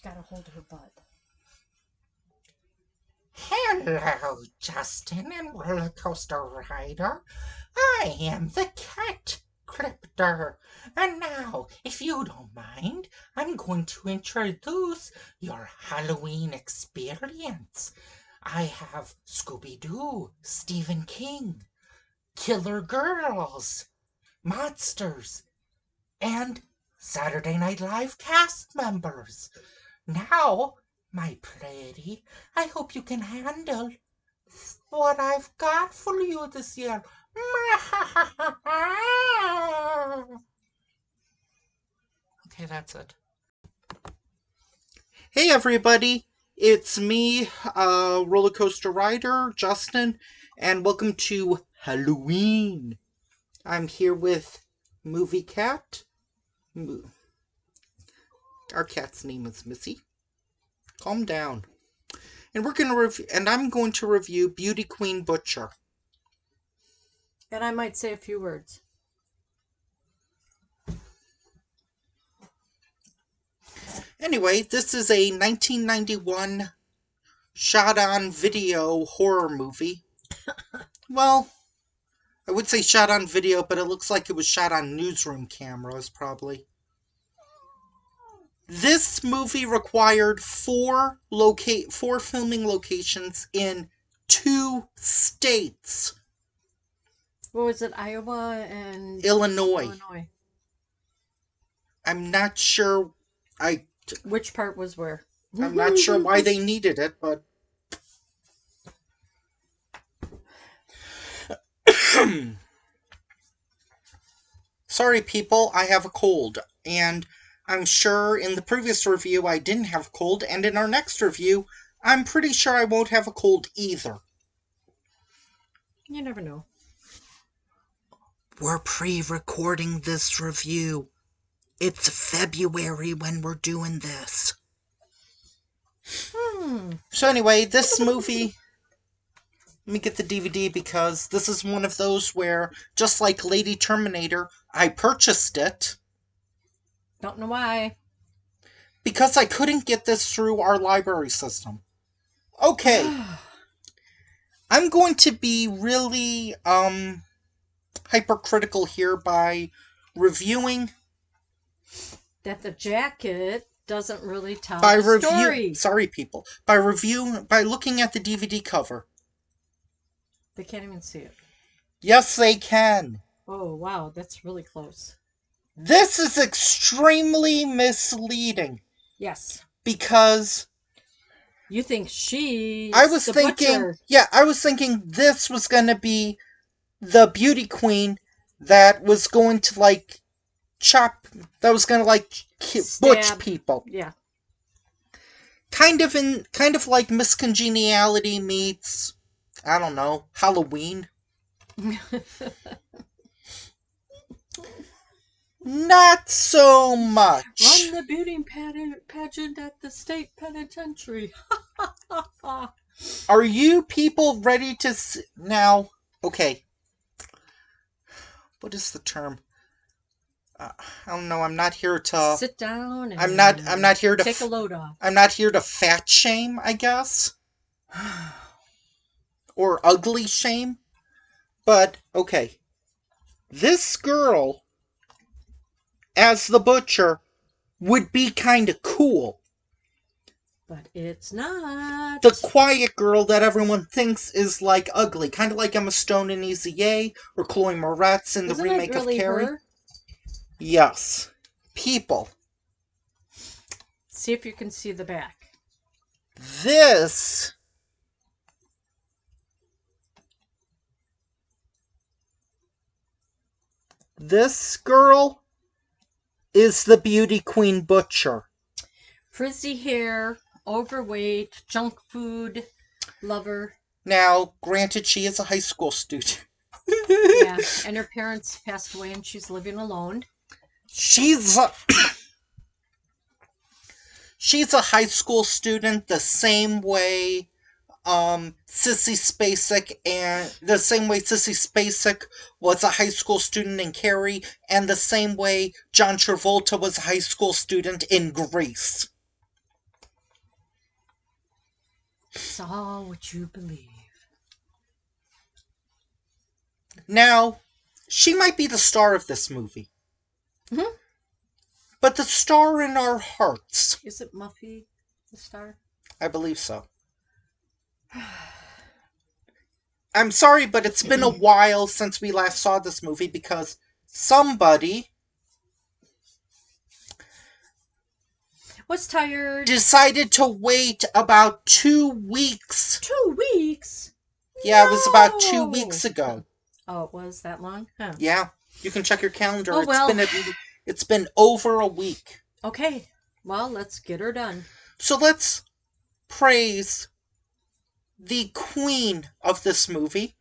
gotta hold her butt. Hello, Justin and roller coaster rider. I am the cat Cryptor. And now, if you don't mind, I'm going to introduce your Halloween experience. I have Scooby-Doo, Stephen King, Killer Girls, Monsters, and Saturday Night Live cast members. Now, my pretty, I hope you can handle what I've got for you this year. Okay, that's it. Hey everybody, it's me, Roller Coaster Rider, Justin, and welcome to Halloween. I'm here with Movie Cat. Our cat's name is Missy. Calm down. And I'm going to review Beauty Queen Butcher. And I might say a few words. Anyway, this is a 1991 shot-on-video horror movie. Well, I would say shot-on-video, but it looks like it was shot on newsroom cameras, probably. This movie required four filming locations in 2 states. What was it, Iowa and Illinois. I'm not sure. Which part was where? I'm not sure why they needed it, but... Sorry, people, I have a cold. And I'm sure in the previous review I didn't have a cold, and in our next review, I'm pretty sure I won't have a cold either. You never know. We're pre-recording this review. It's February when we're doing this. So anyway, this movie... Let me get the DVD because this is one of those where, just like Lady Terminator, I purchased it. Don't know why. Because I couldn't get this through our library system. Okay. I'm going to be really, hypercritical here by reviewing... That the jacket doesn't really tell the story. Sorry, people. By looking at the DVD cover. They can't even see it. Yes, they can. Oh, wow, that's really close. This is extremely misleading. Yes. Because... You think she's I was the thinking, butcher. Yeah, I was thinking this was going to be the beauty queen that was going to, like, butch people. Yeah. Kind of like Miss Congeniality meets, I don't know, Halloween. Not so much. Run the beauty pageant at the state penitentiary. Are you people ready to now? Okay. What is the term? I don't know. I'm not here to sit down. And I'm not here to take a load off. I'm not here to fat shame, I guess, or ugly shame. But okay, this girl as the butcher would be kind of cool. But it's not. The quiet girl that everyone thinks is, like, ugly. Kind of like Emma Stone in Easy A, or Chloe Moretz in the remake of Carrie. Her? Yes. People. See if you can see the back. This... This girl is the beauty queen butcher. Frizzy hair, overweight, junk food, lover. Now, granted, she is a high school student. Yeah, and her parents passed away and she's living alone. She's a high school student the same way Sissy Spacek was a high school student in Carrie, and the same way John Travolta was a high school student in Grease. It's all what you believe. Now, she might be the star of this movie. Hmm? But the star in our hearts. Is it Muffy, the star? I believe so. I'm sorry, but it's been a while since we last saw this movie because somebody was tired. Decided to wait about 2 weeks. 2 weeks? Yeah, it was about 2 weeks ago. Oh, it was that long? Huh. Yeah, you can check your calendar. Oh, well. It's been over a week. Okay, well, let's get her done. So let's praise the queen of this movie,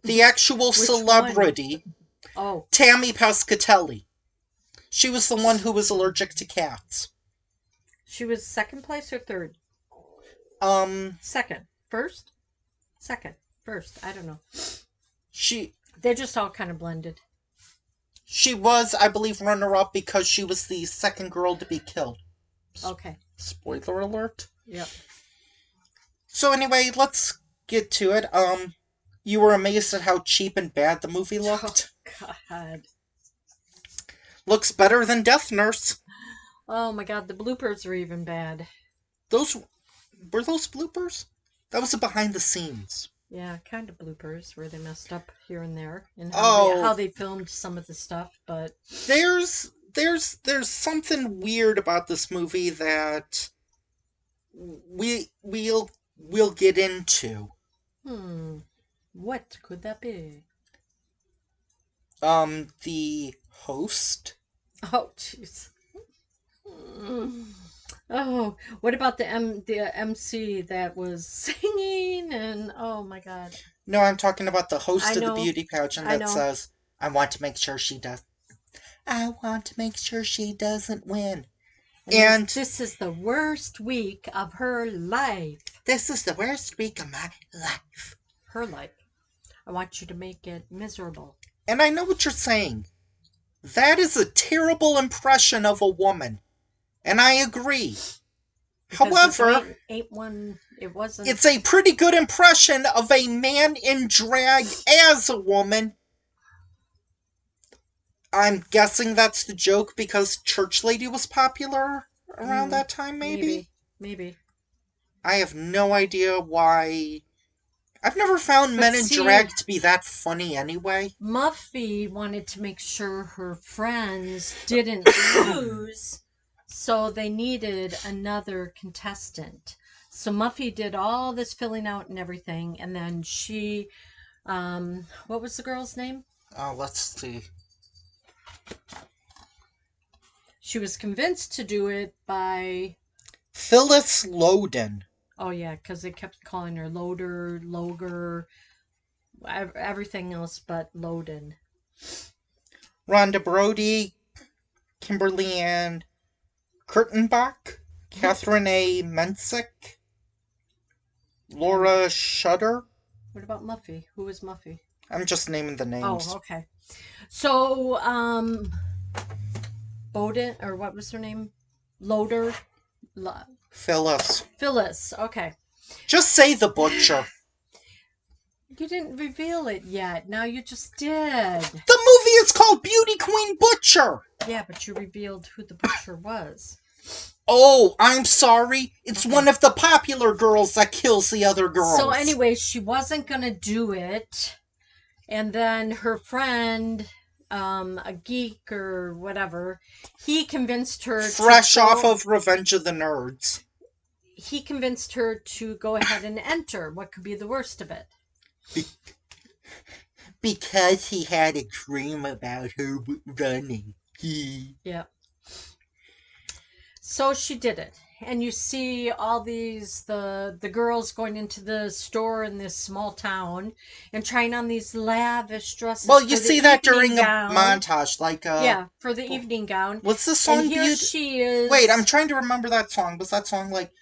the actual celebrity, Tammy Pescatelli. She was the one who was allergic to cats. She was second place or third? Second. First? Second. First. I don't know. They're just all kind of blended. She was, I believe, runner-up because she was the second girl to be killed. Okay. Spoiler alert. Yep. So anyway, let's get to it. You were amazed at how cheap and bad the movie looked? Oh, God. Looks better than Death Nurse. Oh, my God. The bloopers are even bad. Were those bloopers? That was a behind the scenes. Yeah, kind of bloopers where they messed up here and there and how they filmed some of the stuff, but there's something weird about this movie that we'll get into. What could that be? The host. Oh, jeez. Oh, what about the MC that was singing and oh my God. No, I'm talking about the host of the beauty pageant that says, I want to make sure she doesn't win. And this is the worst week of her life. This is the worst week of my life. Her life. I want you to make it miserable. And I know what you're saying. That is a terrible impression of a woman. And I agree. Because however, it wasn't. It's a pretty good impression of a man in drag as a woman. I'm guessing that's the joke because Church Lady was popular around that time, maybe? Maybe. I have no idea why. I've never found men in drag to be that funny anyway. Muffy wanted to make sure her friends didn't lose, so they needed another contestant. So Muffy did all this filling out and everything, and then she, what was the girl's name? Oh, let's see. She was convinced to do it by Phyllis Loden. Oh, yeah, because they kept calling her Loger, everything else but Loden. Rhonda Brody, Kimberly Ann Kurtenbach, Catherine A. Mensick, Laura Shutter. What about Muffy? Who is Muffy? I'm just naming the names. Oh, okay. So, Bowden, or what was her name? Loder? Phyllis, okay. Just say the butcher. You didn't reveal it yet. Now you just did. The movie is called Beauty Queen Butcher. Yeah, but you revealed who the butcher was. Oh, I'm sorry. It's one of the popular girls that kills the other girls. So anyway, she wasn't going to do it. And then her friend, a geek or whatever, he convinced her fresh off of Revenge of the Nerds. He convinced her to go ahead and enter. What could be the worst of it? Because he had a dream about her running. Yeah. So she did it. And you see all these, the girls going into the store in this small town and trying on these lavish dresses. Well, you see that during a montage, like yeah, for the evening gown. What's the song? And here she is. Wait, I'm trying to remember that song. Was that song like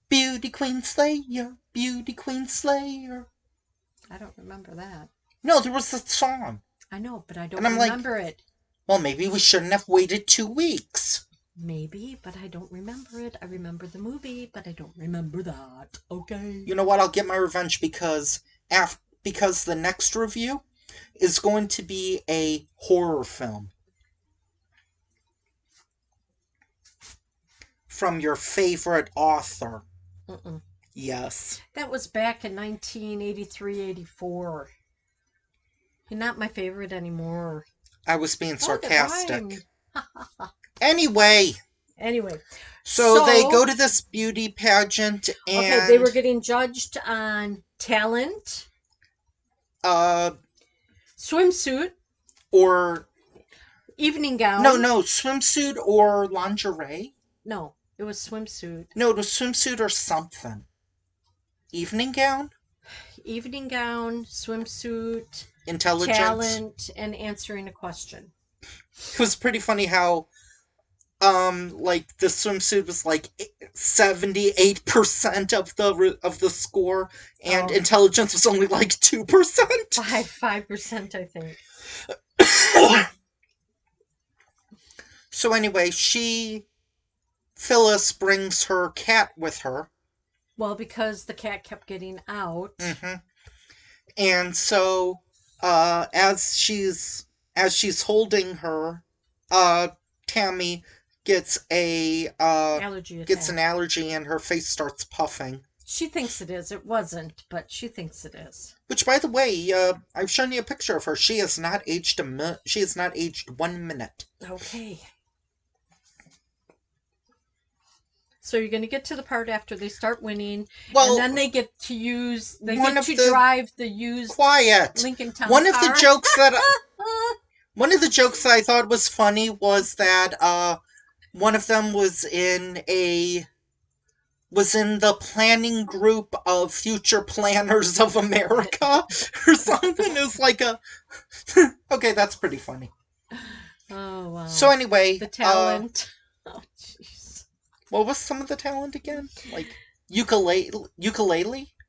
Beauty Queen Slayer, Beauty Queen Slayer? I don't remember that. No, there was that song. I know, but I don't remember it. Well, maybe we shouldn't have waited 2 weeks. Maybe, but I don't remember it. I remember the movie, but I don't remember that. Okay. You know what? I'll get my revenge because the next review is going to be a horror film from your favorite author. Mm-mm. Yes. That was back in 1983-84. You're not my favorite anymore. I was being sarcastic. That rhymed. Anyway, Anyway, so they go to this beauty pageant and okay, they were getting judged on talent, swimsuit, or evening gown. no, swimsuit or lingerie. No, it was swimsuit. No, it was swimsuit or something. Evening gown? Evening gown, swimsuit, Intelligence. talent, and answering a question. It was pretty funny how like the swimsuit was like 78% of the score, and intelligence was only like 2%. 5%, I think. So anyway, Phyllis brings her cat with her. Well, because the cat kept getting out. Mm-hmm. And so, as she's holding her, Tammy gets an allergy and her face starts puffing. She thinks it is. It wasn't, but she thinks it is. Which, by the way, I've shown you a picture of her. She has not aged she has not aged 1 minute. Okay. So you're going to get to the part after they start winning, and then they get to drive the used Lincoln Town One car. of the jokes that I thought was funny was that one of them was in the planning group of Future Planners of America or something. It was like okay, that's pretty funny. Oh wow. So anyway, the talent. Oh jeez. What was some of the talent again? Like ukulele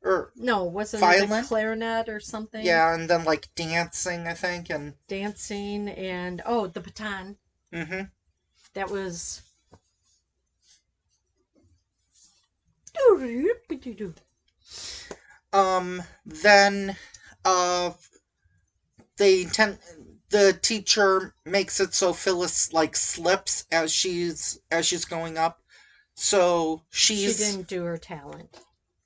or no, wasn't violin? It a clarinet or something? Yeah, and then like dancing, I think, and dancing and the baton. Mm-hmm. That was. Then the teacher makes it so Phyllis like slips as she's going up. So she didn't do her talent.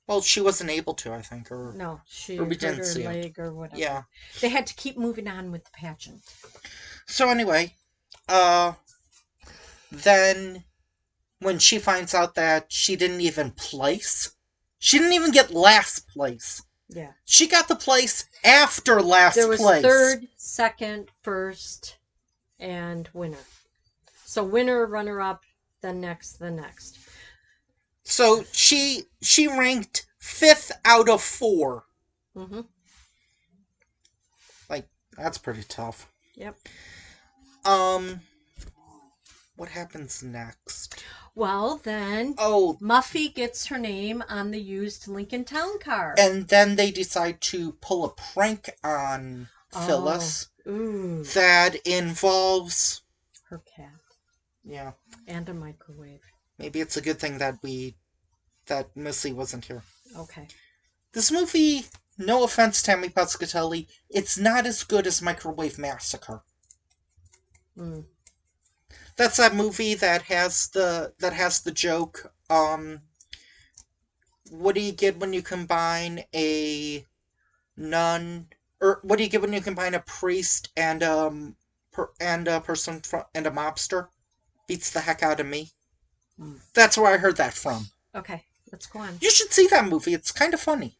Well, she wasn't able to, I think, or she we hurt didn't her see leg or whatever. Yeah, they had to keep moving on with the pageant. So anyway, then when she finds out that she didn't even get last place. Yeah, she got the place after last place. There was third, second, first, and winner. So winner, runner up, then next. So she ranked 5th out of 4. Mm-hmm. Like, that's pretty tough. Yep. What happens next? Well, then Muffy gets her name on the used Lincoln Town car. And then they decide to pull a prank on Phyllis. Ooh. That involves her cat. Yeah. And a microwave. Maybe it's a good thing that Missy wasn't here. Okay. This movie, no offense, Tammy Pescatelli, it's not as good as Microwave Massacre. Mm. That's that movie that has the joke. What do you get when you combine a nun, or what do you get when you combine a priest and a person and a mobster? Beats the heck out of me. Mm. That's where I heard that from. Okay, let's go on. You should see that movie. It's kind of funny.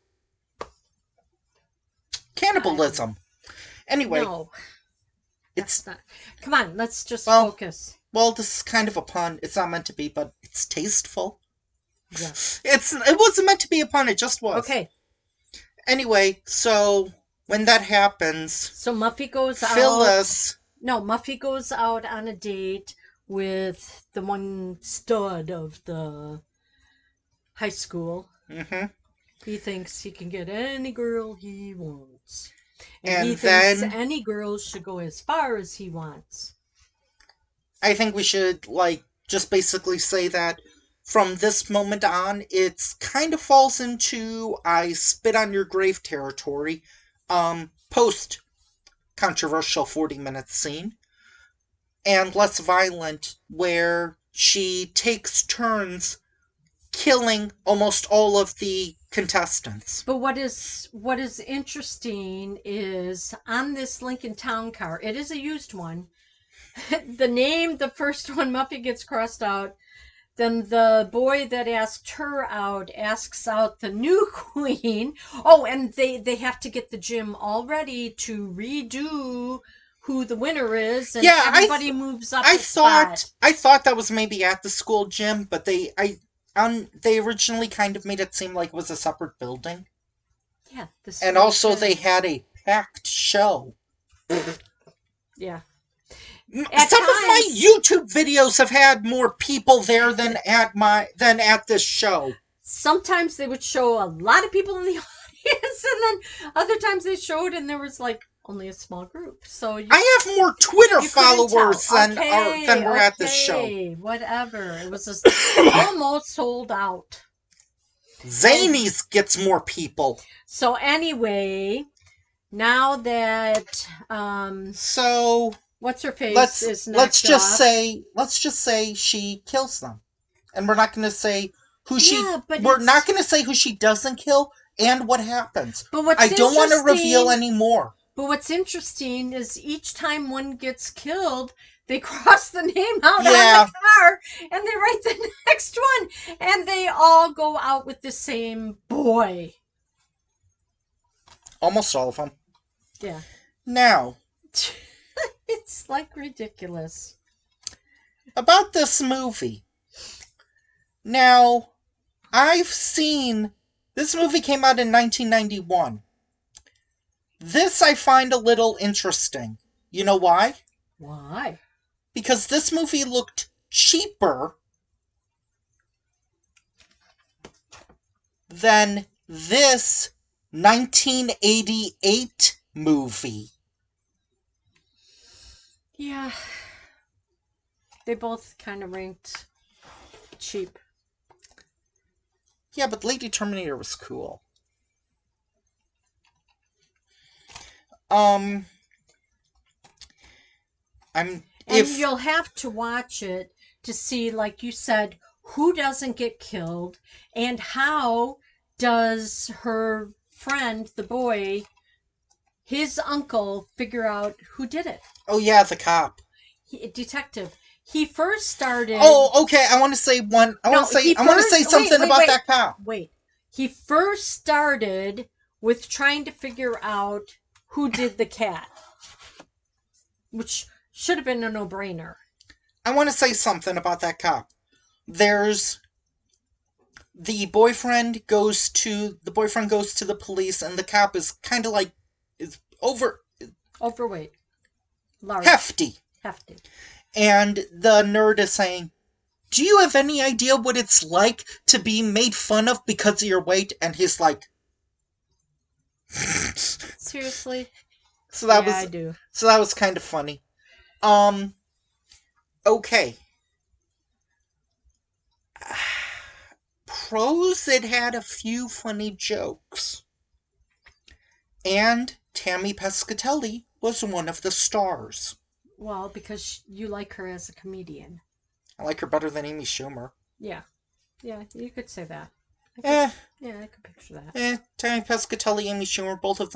Cannibalism. Anyway. No. It's not. Come on, let's just focus. Well, this is kind of a pun. It's not meant to be, but it's tasteful. Yeah. It wasn't meant to be a pun, it just was. Okay. Anyway, so when that happens... So Muffy goes Phyllis... Muffy goes out on a date with the one stud of the high school. Mm-hmm. He thinks he can get any girl he wants. And he thinks any girl should go as far as he wants. I think we should, just basically say that from this moment on, it's kind of falls into I spit on your grave territory. Post controversial 40-minute scene, and less violent, where she takes turns killing almost all of the contestants. But what is interesting is on this Lincoln Town car, it is a used one. The first one, Muffy, gets crossed out. Then the boy that asked her out asks out the new queen. Oh, and they have to get the gym all ready to redo who the winner is, and Yeah, everybody moves up. I thought that was maybe at the school gym, but they originally kind of made it seem like it was a separate building. Yeah, and also they had a packed show. Yeah. Some of my YouTube videos have had more people there than at this show. Sometimes they would show a lot of people in the audience, and then other times they showed and there was like only a small group. So I have more Twitter followers than were at this show. Whatever. It was just almost sold out. Zany's gets more people. So anyway, now that so what's her face let's just say she kills them, and we're not going to say who we're not going to say who she doesn't kill and what happens. But I don't want to reveal any more. But what's interesting is each time one gets killed, they cross the name out on the car and they write the next one, and they all go out with the same boy. Almost all of them. Yeah. Now, it's like ridiculous. About this movie. Now, I've seen this movie came out in 1991. This I find a little interesting. You know why? Why? Because this movie looked cheaper than this 1988 movie. Yeah. They both kind of ranked cheap. Yeah, but Lady Terminator was cool. You'll have to watch it to see, like you said, who doesn't get killed, and how does her friend, the boy, his uncle, figure out who did it. Oh yeah, the cop. Detective. He first started. Oh, okay. I want to say one. I want to say something about that cop. Wait. He first started with trying to figure out who did the cat, which should have been a no-brainer. I want to say something about that cop. There's the boyfriend goes to the police, and the cop is kind of like is overweight, large, hefty. And the nerd is saying, "Do you have any idea what it's like to be made fun of because of your weight?" And he's like, seriously? I do. So that was kind of funny. Okay. Pros, it had a few funny jokes. And Tammy Pescatelli was one of the stars. Well, because you like her as a comedian. I like her better than Amy Schumer. Yeah, you could say that. I could picture that. Tammy Pescatelli, Amy Schumer, both have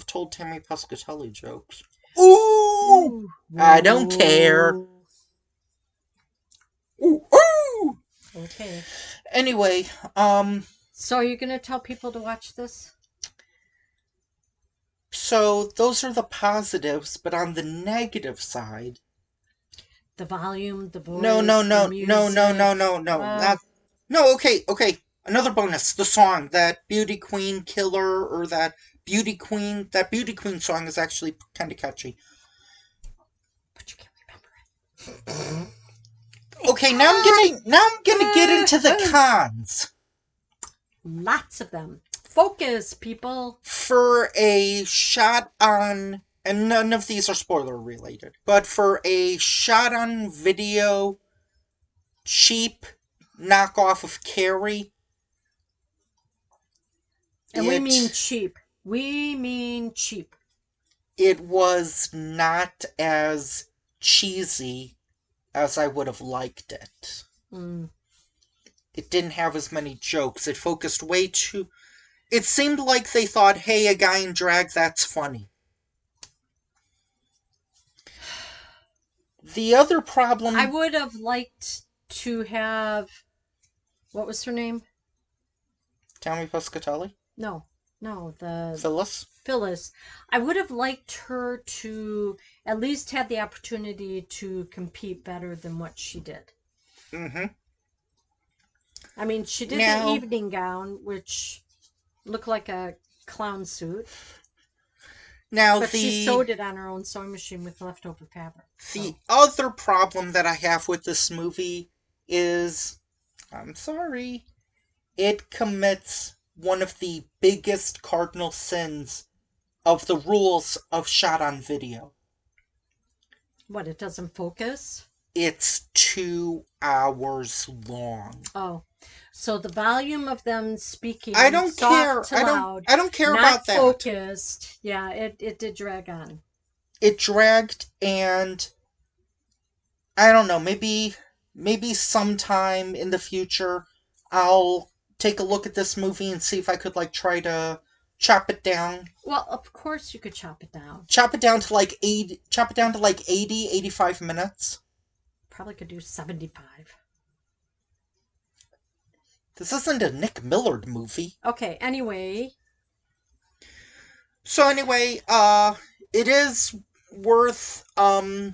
told Tammy Pescatelli jokes. Ooh! I don't care. Ooh! Okay. Anyway, So are you gonna tell people to watch this? So those are the positives, but on the negative side, the volume, the voice, no. Okay. Another bonus: the song, that Beauty Queen Killer, or that Beauty Queen song is actually kind of catchy. But you can't remember it. Okay, now I'm gonna get into the cons. Lots of them. Focus, people. For a shot on, and none of these are spoiler related, but for a shot on video cheap knockoff of Carrie. And we mean cheap. We mean cheap. It was not as cheesy as I would have liked it. It didn't have as many jokes. It focused way too... It seemed like they thought, hey, a guy in drag, that's funny. The other problem... I would have liked to have... What was her name? Tammy Pescatelli? No, the... Phyllis? I would have liked her to at least have the opportunity to compete better than what she did. Mm-hmm. I mean, she did the evening gown, which looked like a clown suit. But she sewed it on her own sewing machine with leftover fabric. The other problem that I have with this movie is, I'm sorry, it commits one of the biggest cardinal sins of the rules of shot on video. What, it doesn't focus? It's 2 hours long. Oh, so the volume of them speaking I don't care. Loud, I don't care about that. Not focused. Yeah, it did drag on. It dragged, and I don't know, maybe sometime in the future I'll take a look at this movie and see if I could try to chop it down. Well, of course you could chop it down. Chop it down to 80, 85 minutes. Probably could do 75. This isn't a Nick Millard movie. Okay, anyway. So anyway, it is worth, I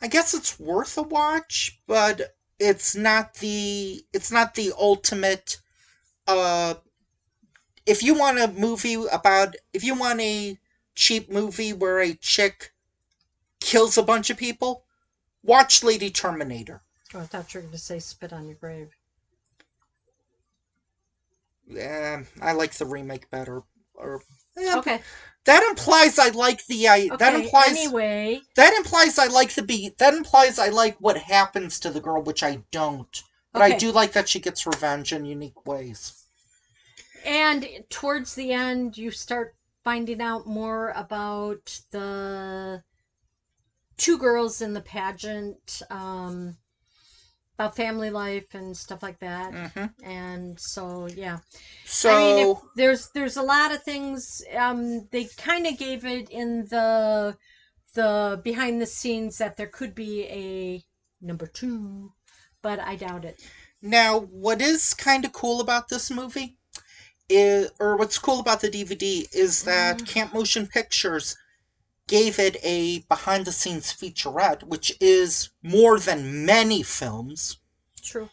guess it's worth a watch, but it's not the ultimate, if you want a cheap movie where a chick kills a bunch of people, watch Lady Terminator. Oh, I thought you were going to say Spit on Your Grave. I like the remake better. Okay. That implies I like the... that implies I like what happens to the girl, which I don't. But I do like that she gets revenge in unique ways. And towards the end, you start finding out more about the 2 girls in the pageant, about family life and stuff like that. Mm-hmm. And so, yeah. So, I mean, there's a lot of things. They kind of gave it in the behind the scenes that there could be a number 2, but I doubt it. Now, what is kind of cool about this movie what's cool about the DVD is that Camp Motion Pictures gave it a behind-the-scenes featurette, which is more than many films. True.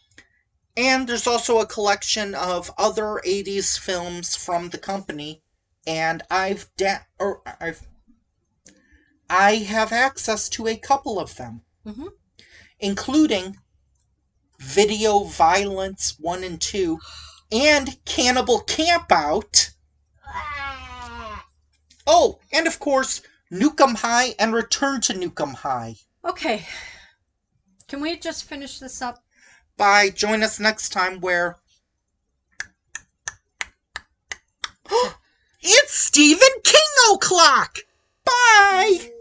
And there's also a collection of other 80s films from the company, and I have access to a couple of them, including Video Violence 1 and 2, and Cannibal Campout. Oh, and of course, Nuke 'Em High and Return to Nuke 'Em High. Okay. Can we just finish this up? Bye. Join us next time where... It's Stephen King o'clock! Bye!